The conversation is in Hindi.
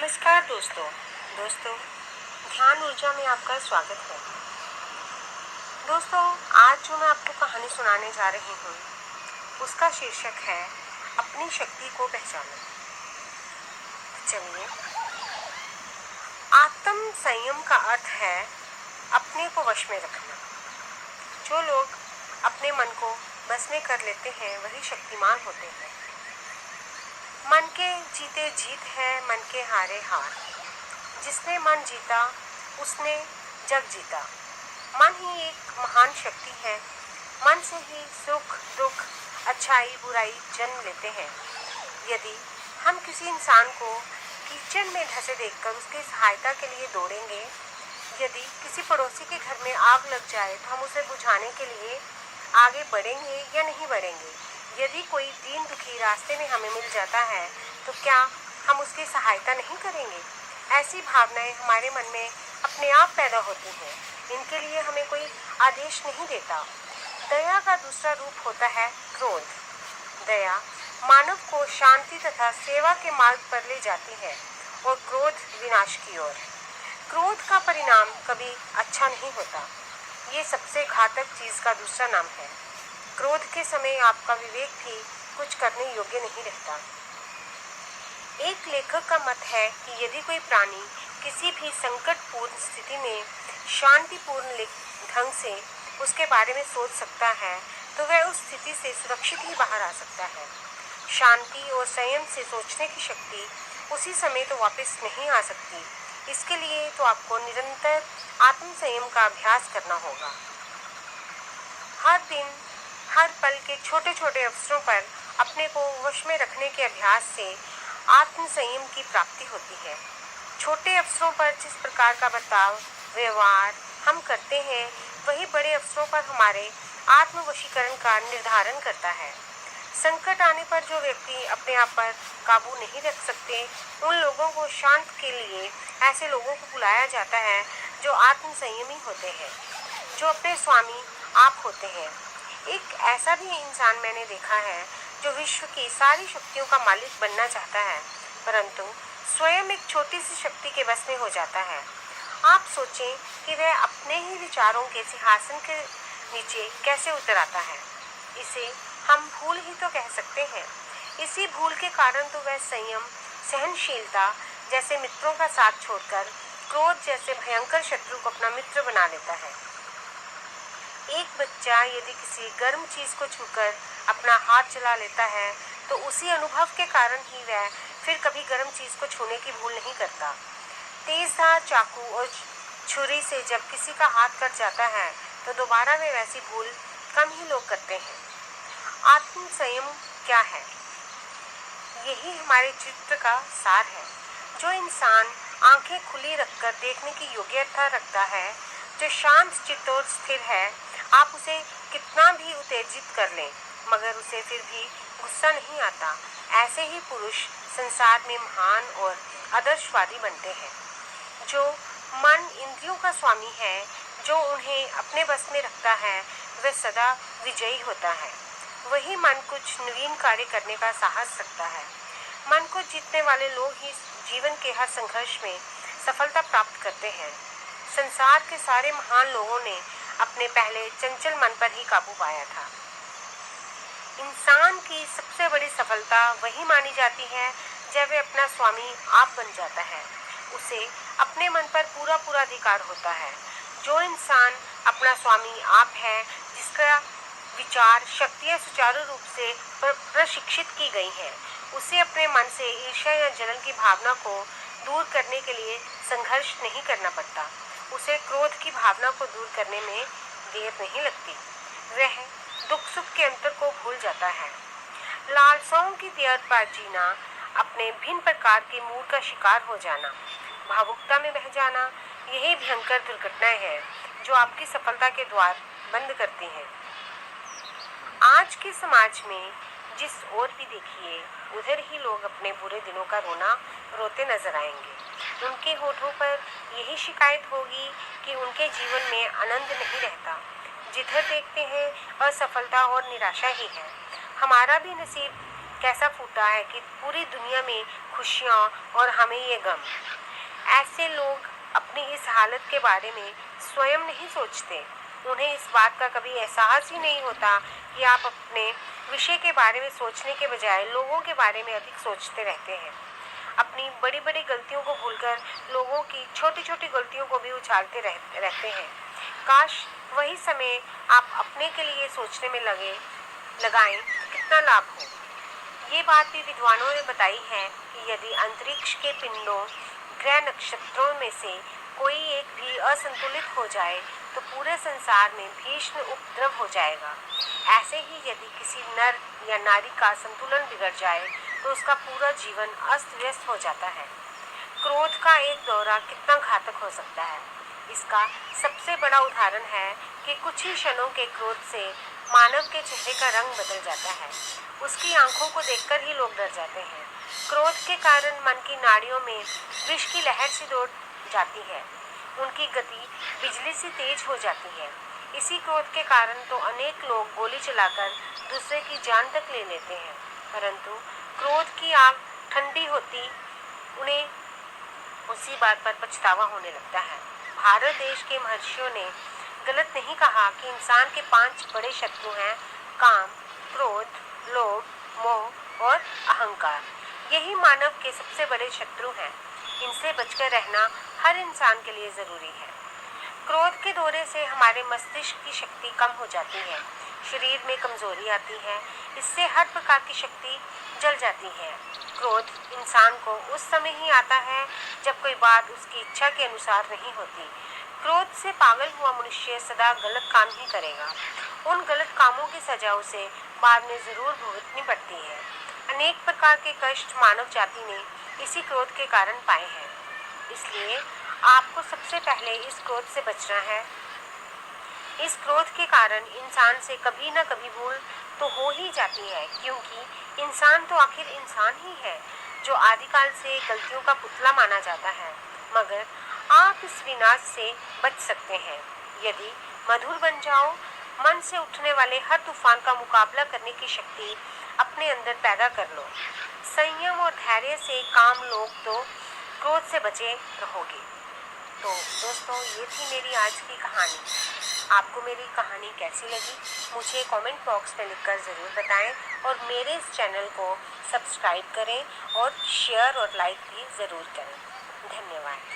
नमस्कार दोस्तों, ध्यान ऊर्जा में आपका स्वागत है। दोस्तों, आज जो मैं आपको कहानी सुनाने जा रही हूँ उसका शीर्षक है अपनी शक्ति को पहचानो। चलिए, आत्म संयम का अर्थ है अपने को वश में रखना। जो लोग अपने मन को बस में कर लेते हैं वही शक्तिमान होते हैं। मन के जीते जीत है, मन के हारे हार। जिसने मन जीता उसने जग जीता। मन ही एक महान शक्ति है। मन से ही सुख दुख, अच्छाई बुराई जन्म लेते हैं। यदि हम किसी इंसान को कीचड़ में धंसे देखकर उसकी सहायता के लिए दौड़ेंगे, यदि किसी पड़ोसी के घर में आग लग जाए तो हम उसे बुझाने के लिए आगे बढ़ेंगे या नहीं बढ़ेंगे। यदि कोई दीन दुखी रास्ते में हमें मिल जाता है तो क्या हम उसकी सहायता नहीं करेंगे। ऐसी भावनाएं हमारे मन में अपने आप पैदा होती हैं। इनके लिए हमें कोई आदेश नहीं देता। दया का दूसरा रूप होता है क्रोध। दया मानव को शांति तथा सेवा के मार्ग पर ले जाती है और क्रोध विनाश की ओर। क्रोध का परिणाम कभी अच्छा नहीं होता। ये सबसे घातक चीज का दूसरा नाम है। क्रोध के समय आपका विवेक भी कुछ करने योग्य नहीं रहता। एक लेखक का मत है कि यदि कोई प्राणी किसी भी संकटपूर्ण स्थिति में शांतिपूर्ण ढंग से उसके बारे में सोच सकता है तो वह उस स्थिति से सुरक्षित ही बाहर आ सकता है। शांति और संयम से सोचने की शक्ति उसी समय तो वापस नहीं आ सकती। इसके लिए तो आपको निरंतर आत्म संयम का अभ्यास करना होगा। हर दिन हर पल के छोटे छोटे अवसरों पर अपने को वश में रखने के अभ्यास से आत्म संयम की प्राप्ति होती है। छोटे अवसरों पर जिस प्रकार का बर्ताव व्यवहार हम करते हैं वही बड़े अवसरों पर हमारे आत्म वशीकरण का निर्धारण करता है। संकट आने पर जो व्यक्ति अपने आप पर काबू नहीं रख सकते उन लोगों को शांत के लिए ऐसे लोगों को बुलाया जाता है जो आत्म संयमी होते हैं, जो अपने स्वामी आप होते हैं। एक ऐसा भी इंसान मैंने देखा है जो विश्व की सारी शक्तियों का मालिक बनना चाहता है परंतु स्वयं एक छोटी सी शक्ति के बस में हो जाता है। आप सोचें कि वह अपने ही विचारों के सिंहासन के नीचे कैसे उतर आता है। इसे हम भूल ही तो कह सकते हैं। इसी भूल के कारण तो वह संयम सहनशीलता जैसे मित्रों का साथ छोड़कर क्रोध जैसे भयंकर शत्रु को अपना मित्र बना लेता है। एक बच्चा यदि किसी गर्म चीज को छूकर अपना हाथ जला लेता है तो उसी अनुभव के कारण ही वह फिर कभी गर्म चीज को छूने की भूल नहीं करता। तेजधार चाकू और छुरी से जब किसी का हाथ कट जाता है तो दोबारा वे वैसी भूल कम ही लोग करते हैं। आत्म संयम क्या है? यही हमारे चित्र का सार है। जो इंसान आंखें खुली रखकर देखने की योग्यता रखता है, जो शांत चित्त और स्थिर है, आप उसे कितना भी उत्तेजित कर लें मगर उसे फिर भी गुस्सा नहीं आता। ऐसे ही पुरुष संसार में महान और आदर्शवादी बनते हैं। जो मन इंद्रियों का स्वामी है, जो उन्हें अपने बस में रखता है, वह सदा विजयी होता है। वही मन कुछ नवीन कार्य करने का साहस रखता है। मन को जीतने वाले लोग ही जीवन के हर संघर्ष में सफलता प्राप्त करते हैं। संसार के सारे महान लोगों ने अपने पहले चंचल मन पर ही काबू पाया था। इंसान की सबसे बड़ी सफलता वही मानी जाती है जब वह अपना स्वामी आप बन जाता है। उसे अपने मन पर पूरा पूरा अधिकार होता है। जो इंसान अपना स्वामी आप है, जिसका विचार शक्तियाँ सुचारू रूप से प्रशिक्षित की गई हैं, उसे अपने मन से ईर्ष्या या जलन की भावना को दूर करने के लिए संघर्ष नहीं करना पड़ता। उसे क्रोध की भावना को दूर करने में देर नहीं लगती। वह दुख सुख के अंतर को भूल जाता है। लालसाओं की त्याग पर जीना, अपने भिन्न प्रकार के मूड का शिकार हो जाना, भावुकता में बह जाना, यही भयंकर दुर्घटनाएं हैं जो आपकी सफलता के द्वार बंद करती हैं। आज के समाज में जिस ओर भी देखिए उधर ही लोग अपने बुरे दिनों का रोना रोते नजर आएंगे। उनके होठों पर यही शिकायत होगी कि उनके जीवन में आनंद नहीं रहता। जिधर देखते हैं असफलता और निराशा ही है। हमारा भी नसीब कैसा फूटा है कि पूरी दुनिया में खुशियाँ और हमें ये गम। ऐसे लोग अपनी इस हालत के बारे में स्वयं नहीं सोचते। उन्हें इस बात का कभी एहसास ही नहीं होता कि आप अपने विषय के बारे में सोचने के बजाय लोगों के बारे में अधिक सोचते रहते हैं। अपनी बड़ी बड़ी गलतियों को भूलकर लोगों की छोटी छोटी गलतियों को भी उछालते रहते हैं। काश वही समय आप अपने के लिए सोचने में लगाएं तो कितना लाभ हो। ये बात भी विद्वानों ने बताई है कि यदि अंतरिक्ष के पिंडों, ग्रह, नक्षत्रों में से कोई एक भी असंतुलित हो जाए तो पूरे संसार में भीषण उपद्रव हो जाएगा। ऐसे ही यदि किसी नर या नारी का संतुलन बिगड़ जाए तो उसका पूरा जीवन अस्त व्यस्त हो जाता है। क्रोध का एक दौरा कितना घातक हो सकता है, इसका सबसे बड़ा उदाहरण है कि कुछ ही क्षणों के क्रोध से मानव के चेहरे का रंग बदल जाता है। उसकी आंखों को देखकर ही लोग डर जाते हैं। क्रोध के कारण मन की नाड़ियों में विष की लहर सी दौड़ जाती है। उनकी गति बिजली सी तेज हो जाती है। इसी क्रोध के कारण तो अनेक लोग गोली चलाकर दूसरे की जान तक ले लेते हैं। परंतु क्रोध की आग ठंडी होती उन्हें उसी बात पर पछतावा होने लगता है। भारत देश के महर्षियों ने गलत नहीं कहा कि इंसान के 5 बड़े शत्रु हैं: काम, क्रोध, लोभ, मोह और अहंकार। यही मानव के सबसे बड़े शत्रु हैं। इनसे बचकर रहना हर इंसान के लिए जरूरी है। क्रोध के दौरे से हमारे मस्तिष्क की शक्ति कम हो जाती है, शरीर में कमजोरी आती है, इससे हर प्रकार की शक्ति जल जाती है। क्रोध इंसान को उस समय ही आता है जब कोई बात उसकी इच्छा के अनुसार नहीं होती। क्रोध से पागल हुआ मनुष्य सदा गलत काम ही करेगा। उन गलत कामों की सजा उसे बाद में जरूर भुगतनी पड़ती है। अनेक प्रकार के कष्ट मानव जाति ने इसी क्रोध के कारण पाए हैं। इसलिए आपको सबसे पहले इस क्रोध से बचना है। इस क्रोध के कारण इंसान से कभी न कभी भूल तो हो ही जाती है, क्योंकि इंसान तो आखिर इंसान ही है जो आदिकाल से गलतियों का पुतला माना जाता है। मगर आप इस विनाश से बच सकते हैं यदि मधुर बन जाओ। मन से उठने वाले हर तूफान का मुकाबला करने की शक्ति अपने अंदर पैदा कर लो। संयम और धैर्य से काम लोग तो क्रोध से बचे रहोगे। तो दोस्तों, ये थी मेरी आज की कहानी। आपको मेरी कहानी कैसी लगी मुझे कमेंट बॉक्स में लिखकर ज़रूर बताएं और मेरे इस चैनल को सब्सक्राइब करें और शेयर और लाइक भी ज़रूर करें। धन्यवाद।